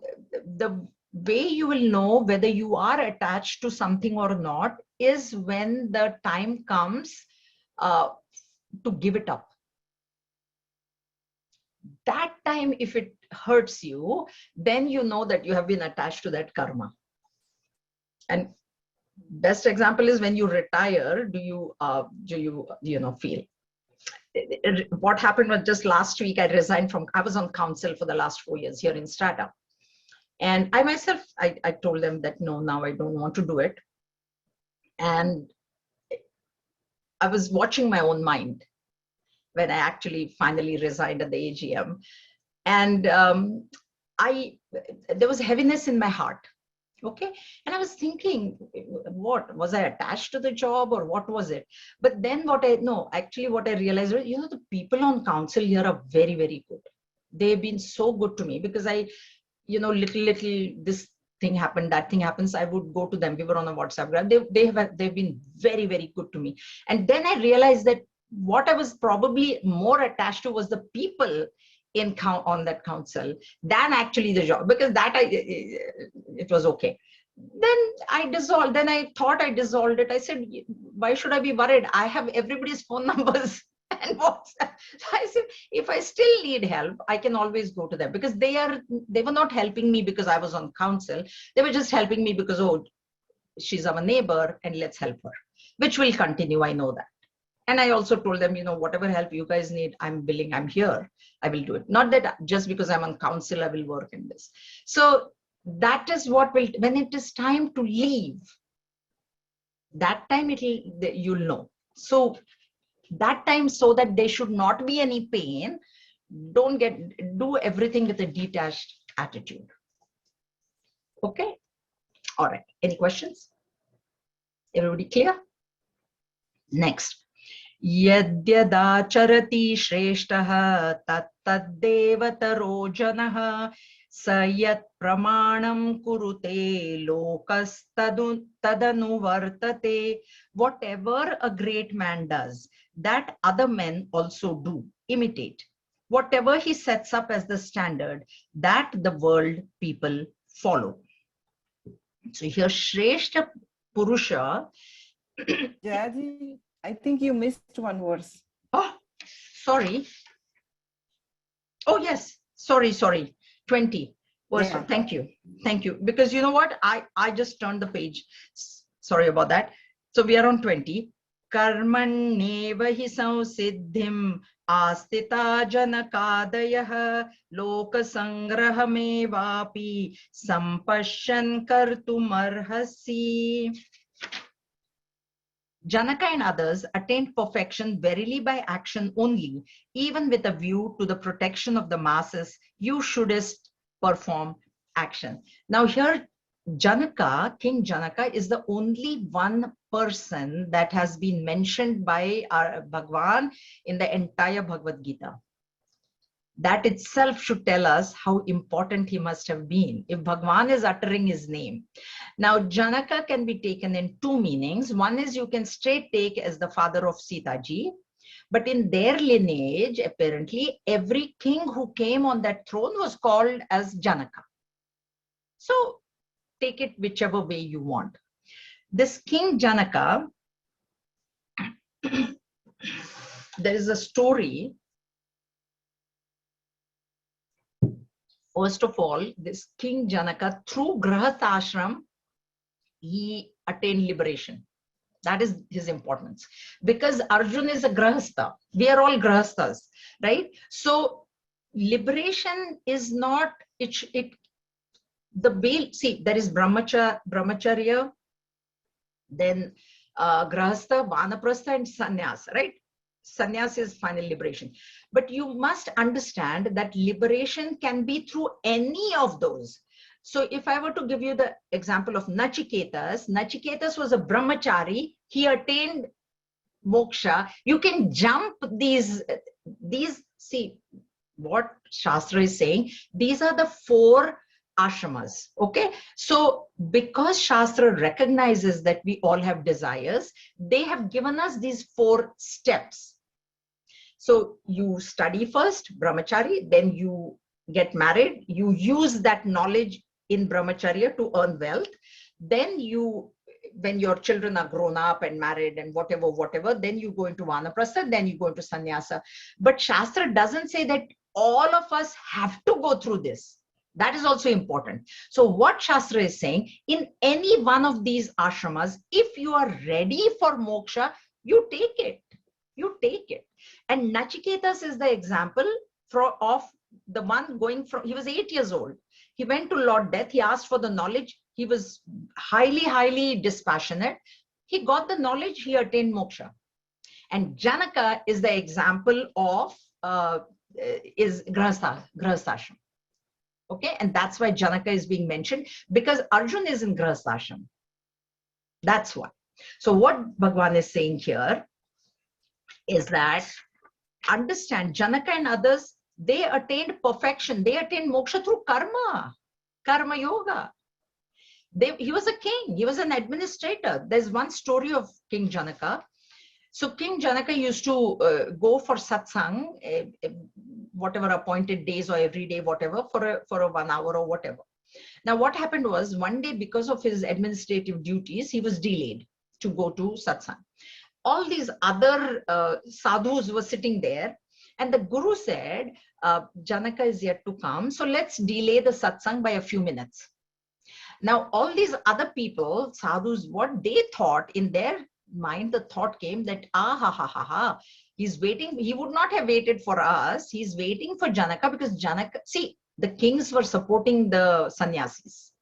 way you will know whether you are attached to something or not is when the time comes to give it up. That time, if it hurts you, then you know that you have been attached to that karma. And best example is when you retire, do you feel? What happened was just last week, I resigned I was on council for the last 4 years here in Strata. And I myself, I told them that, no, now I don't want to do it. And I was watching my own mind when I actually finally resigned at the AGM. And there was heaviness in my heart. Okay. And I was thinking, what was I attached to the job or what was it? But then what I realized was, the people on council here are very, very good. They've been so good to me because little, this thing happened, that thing happens. I would go to them. We were on a WhatsApp group. They've been very, very good to me. And then I realized that what I was probably more attached to was the people on that council than actually the job, because it was okay. Then I dissolved. Then I thought I dissolved it. I said, why should I be worried? I have everybody's phone numbers and WhatsApp. So I said, if I still need help, I can always go to them, because they were not helping me because I was on council. They were just helping me because, oh, she's our neighbor and let's help her, which will continue. I know that. And I also told them, whatever help you guys need, I'm willing, I'm here, I will do it. Not that just because I'm on council, I will work in this. So that is what when it is time to leave, that time you'll know. So that time, so that there should not be any pain, do everything with a detached attitude. Okay. All right. Any questions? Everybody clear? Next. Yadyadacharati shreshtaha tattaddevataro janaha sayat pramanam kurute tadanu vartate. Whatever a great man does, that other men also do, imitate. Whatever he sets up as the standard, that the world people follow. So here Shreshta Purusha. Jaji, I think you missed one verse. Oh, sorry. Oh, yes. Sorry. 20. Yeah. Thank you. Because you know what? I just turned the page. Sorry about that. So we are on 20. Karmanneva hi samsiddhim astita janakadayah lokasangrahamevapi sampashyan kartumarhasi. Janaka and others attained perfection verily by action only. Even with a view to the protection of the masses, you shouldest perform action. Now here, Janaka, King Janaka, is the only one person that has been mentioned by our Bhagavan in the entire Bhagavad Gita. That itself should tell us how important he must have been if Bhagavan is uttering his name. Now, Janaka can be taken in two meanings. One is you can straight take as the father of Sita ji, but in their lineage, apparently, every king who came on that throne was called as Janaka. So, take it whichever way you want. This King Janaka, there is a story. First of all, this King Janaka, through Grahastha Ashram, he attained liberation. That is his importance. Because Arjuna is a Grahastha. We are all Grahasthas, right? So liberation is not, the way, see, there is Brahmacharya, then Grahastha, Vanaprastha, and Sannyas, right? Sannyas is final liberation. But you must understand that liberation can be through any of those. So if I were to give you the example of Nachiketas was a brahmachari. He attained moksha. You can jump these, see what Shastra is saying. These are the 4 ashramas. Okay. So because Shastra recognizes that we all have desires, they have given us these 4 steps. So you study first, brahmachari, then you get married, you use that knowledge in brahmacharya to earn wealth. Then you, when your children are grown up and married and whatever, then you go into vanaprastha, then you go into sannyasa. But Shastra doesn't say that all of us have to go through this. That is also important. So what Shastra is saying, in any one of these ashramas, if you are ready for moksha, you take it. You take it. And Nachiketas is the example of the one going from, he was 8 years old. He went to Lord Death. He asked for the knowledge. He was highly dispassionate. He got the knowledge. He attained moksha. And Janaka is the example of is Grahasthashram. Okay, and that's why Janaka is being mentioned, because Arjuna is in Grahasthashram. That's why. So what Bhagavan is saying here is that understand Janaka and others, they attained perfection. They attained moksha through karma yoga. He was a king. He was an administrator. There's one story of King Janaka. So King Janaka used to go for satsang, whatever appointed days or every day, whatever, for a 1 hour or whatever. Now what happened was, one day, because of his administrative duties, he was delayed to go to satsang. All these other sadhus were sitting there, and the Guru said, Janaka is yet to come, so let's delay the satsang by a few minutes. Now all these other people, sadhus, what they thought in their mind, the thought came that, he's waiting. He would not have waited for us. He's waiting for Janaka, because Janaka, see, the kings were supporting the sannyasis,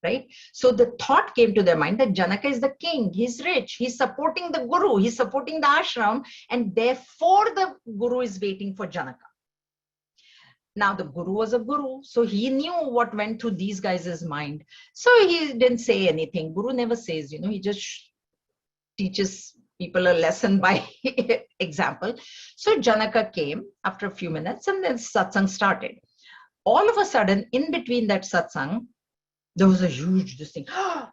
right? So the thought came to their mind that Janaka is the king. He's rich. He's supporting the Guru. He's supporting the ashram. And therefore the Guru is waiting for Janaka. Now the Guru was a Guru. So he knew what went through these guys' mind. So he didn't say anything. Guru never says, he just teaches people a lesson by example. So Janaka came after a few minutes and then satsang started. All of a sudden, in between that satsang, there was a huge this thing.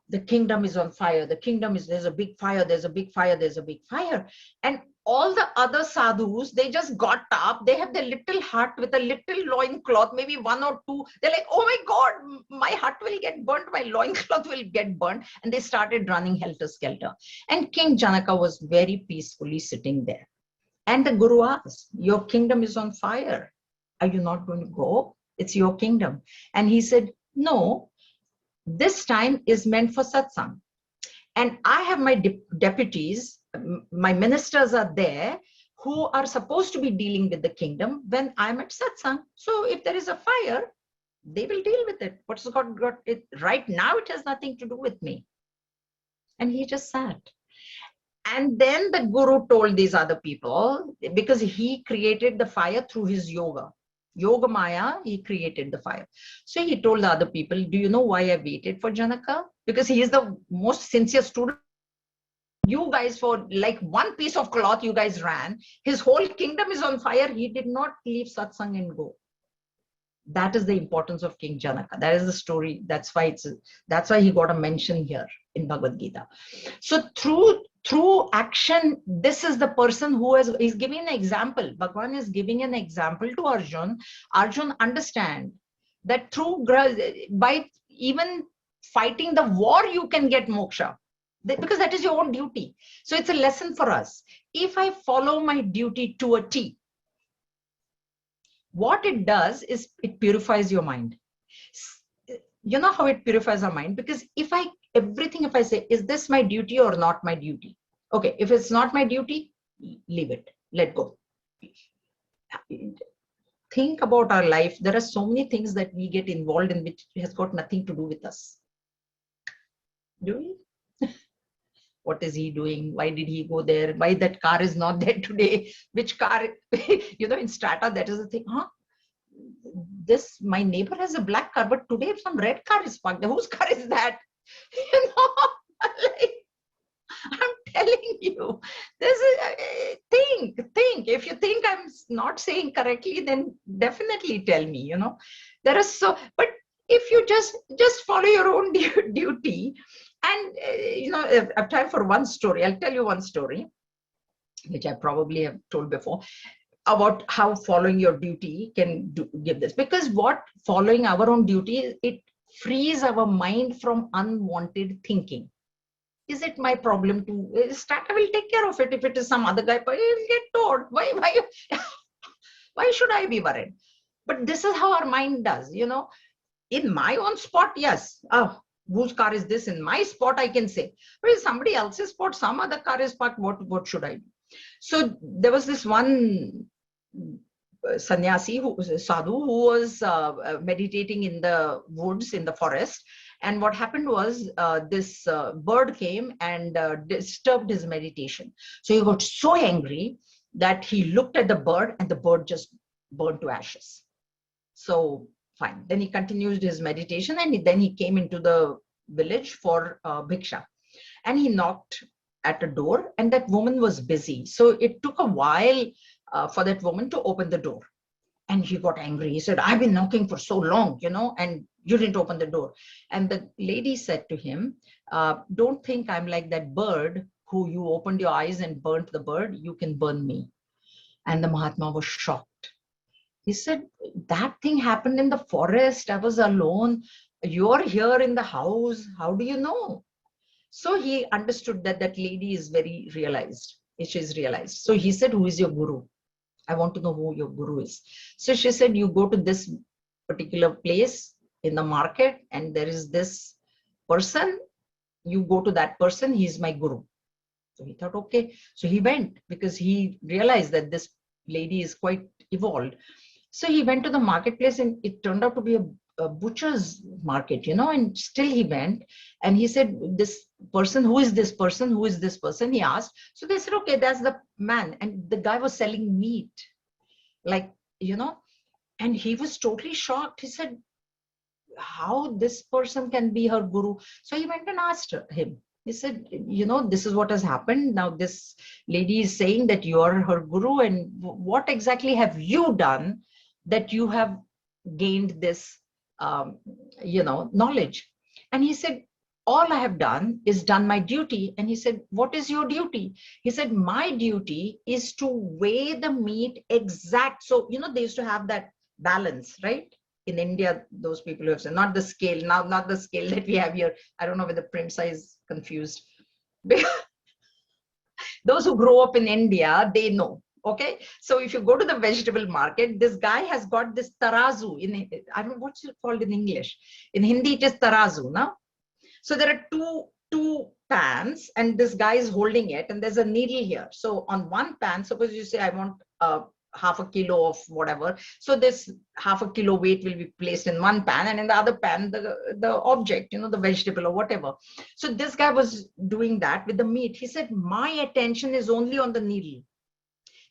The kingdom is on fire. The kingdom is, there's a big fire. There's a big fire. There's a big fire. And all the other sadhus, they just got up. They have their little hut with a little loincloth, maybe one or two. They're like, oh my God, my hut will get burnt. My loincloth will get burnt. And they started running helter-skelter. And King Janaka was very peacefully sitting there. And the Guru asked, your kingdom is on fire. Are you not going to go? It's your kingdom. And he said, no, this time is meant for satsang. And I have my deputies, my ministers are there who are supposed to be dealing with the kingdom when I'm at satsang. So if there is a fire, they will deal with it. What's got it right now? It has nothing to do with me. And he just sat. And then the Guru told these other people, because he created the fire through his yoga. Yoga Maya, he created the fire. So he told the other people, do you know why I waited for Janaka? Because he is the most sincere student. You guys, for like one piece of cloth, you guys ran. His whole kingdom is on fire. He did not leave satsang and go. That is the importance of King Janaka. That is the story. That's why he got a mention here in Bhagavad Gita. So through action, this is the person who is giving an example. Bhagavan is giving an example to Arjun. Arjun understand that by even fighting the war, you can get moksha, because that is your own duty. So it's a lesson for us. If I follow my duty to a T, what it does is it purifies your mind. You know how it purifies our mind? Because if I say, is this my duty or not my duty? Okay, if it's not my duty, leave it, let go. Think about our life. There are so many things that we get involved in which has got nothing to do with us. Do we? What is he doing? Why did he go there? Why that car is not there today? Which car? In Strata, that is the thing. My neighbor has a black car, but today some red car is parked there. Whose car is that? Like, I'm telling you, this is think. If you think I'm not saying correctly, then definitely tell me. There is but if you just follow your own duty, and I have time for one story. I'll tell you one story, which I probably have told before, about how following your duty can give this. Because what following our own duty, it frees our mind from unwanted thinking. Is it my problem to start? I will take care of it. If it is some other guy, he'll get told. Why should I be worried? But this is how our mind does. In my own spot, yes. Whose car is this? In my spot, I can say. But in somebody else's spot, some other car is parked. What should I do? So there was this one sannyasi, sadhu, who was meditating in the woods, in the forest. And what happened was this bird came and disturbed his meditation. So he got so angry that he looked at the bird, and the bird just burned to ashes. So fine. Then he continued his meditation, and then he came into the village for bhiksha. And he knocked at a door, and that woman was busy. So it took a while for that woman to open the door. And he got angry. He said, I've been knocking for so long, and you didn't open the door. And the lady said to him, don't think I'm like that bird who you opened your eyes and burnt the bird. You can burn me. And the Mahatma was shocked. He said, that thing happened in the forest. I was alone. You're here in the house. How do you know? So he understood that that lady is very realized. She's realized. So he said, who is your guru? I want to know who your guru is. So she said, you go to this particular place in the market, and there is this person. You go to that person. He's my guru. So he thought, okay. So he went, because he realized that this lady is quite evolved. So he went to the marketplace, and it turned out to be a butcher's market, and still he went, and he said, this person, who is this person? Who is this person? He asked. So they said, okay, that's the man. And the guy was selling meat, and he was totally shocked. He said, how this person can be her guru? So he went and asked him. He said, this is what has happened. Now this lady is saying that you are her guru, and what exactly have you done that you have gained this, knowledge? And he said, all I have done is done my duty. And he said, what is your duty? He said, my duty is to weigh the meat exact. So, they used to have that balance, right? In India, those people who have said, not the scale, now not the scale that we have here. I don't know whether Primsa is confused. Those who grow up in India, they know. Okay, so if you go to the vegetable market, this guy has got this tarazu. I don't know what's it called in English. In Hindi, it is tarazu, no? So there are two pans, and this guy is holding it, and there's a needle here. So on one pan, suppose you say, I want half a kilo of whatever. So this half a kilo weight will be placed in one pan, and in the other pan, the object, the vegetable or whatever. So this guy was doing that with the meat. He said, my attention is only on the needle.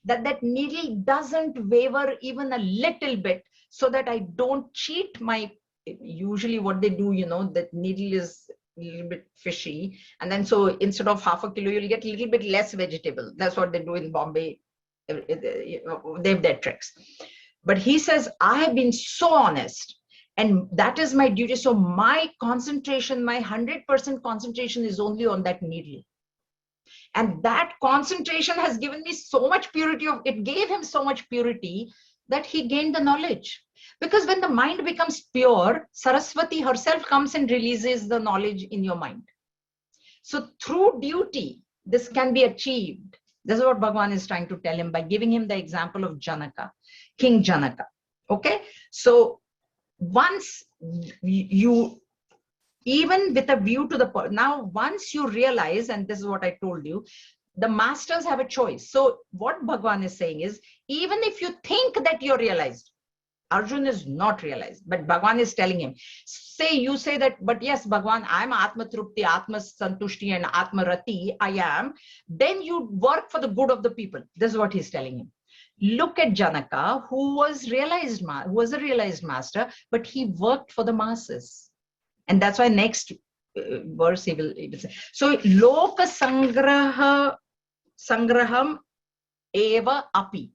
That needle doesn't waver even a little bit, so that I don't cheat my, usually what they do, that needle is a little bit fishy. And then so instead of half a kilo, you'll get a little bit less vegetable. That's what they do in Bombay. They have their tricks. But he says, I have been so honest, and that is my duty. So my concentration, my 100% concentration is only on that needle. And that concentration has given me so much purity it gave him so much purity that he gained the knowledge. Because when the mind becomes pure, Saraswati herself comes and releases the knowledge in your mind. So through duty, this can be achieved. This is what Bhagavan is trying to tell him by giving him the example of Janaka, King Janaka. Okay, so once you, even with a view to now once you realize, and this is what I told you, the masters have a choice. So what Bhagavan is saying is, even if you think that you're realized, Arjun is not realized, but Bhagavan is telling him, you say that, but yes, Bhagavan, I'm Atma Trupti, Atma Santushti, and Atma Rati, I am. Then you work for the good of the people. This is what he's telling him. Look at Janaka, who was a realized master, but he worked for the masses. And that's why next verse he will say. So Loka Sangraham Eva Api.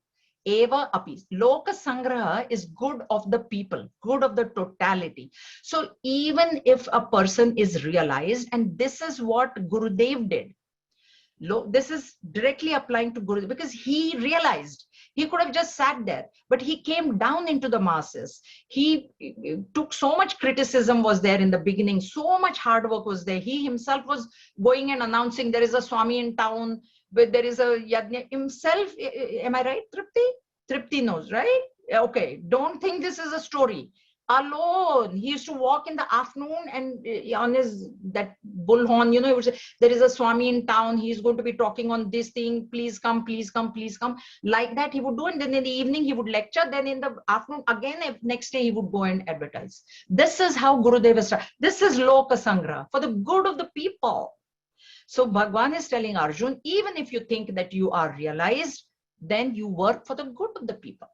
Eva Api. Loka Sangraha is good of the people, good of the totality. So even if a person is realized, and this is what Gurudev did. This is directly applying to Gurudev, because he realized. He could have just sat there, but he came down into the masses. He took so much criticism was there in the beginning, so much hard work was there. He himself was going and announcing there is a Swami in town, but there is a Yajna himself. Am I right, Tripti? Tripti knows, right? Okay, don't think this is a story. Alone, he used to walk in the afternoon and on his that bullhorn, he would say, there is a Swami in town, he's going to be talking on this thing, please come, please come, please come. Like that he would do, and then in the evening he would lecture, then in the afternoon again, next day he would go and advertise. This is how Gurudev is. This is Loka Sangra, for the good of the people. So Bhagwan is telling Arjun, even if you think that you are realized, then you work for the good of the people.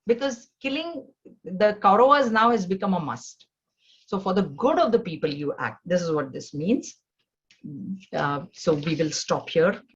Because killing the Kauravas now has become a must. So for the good of the people you act. This is what this means. So we will stop here.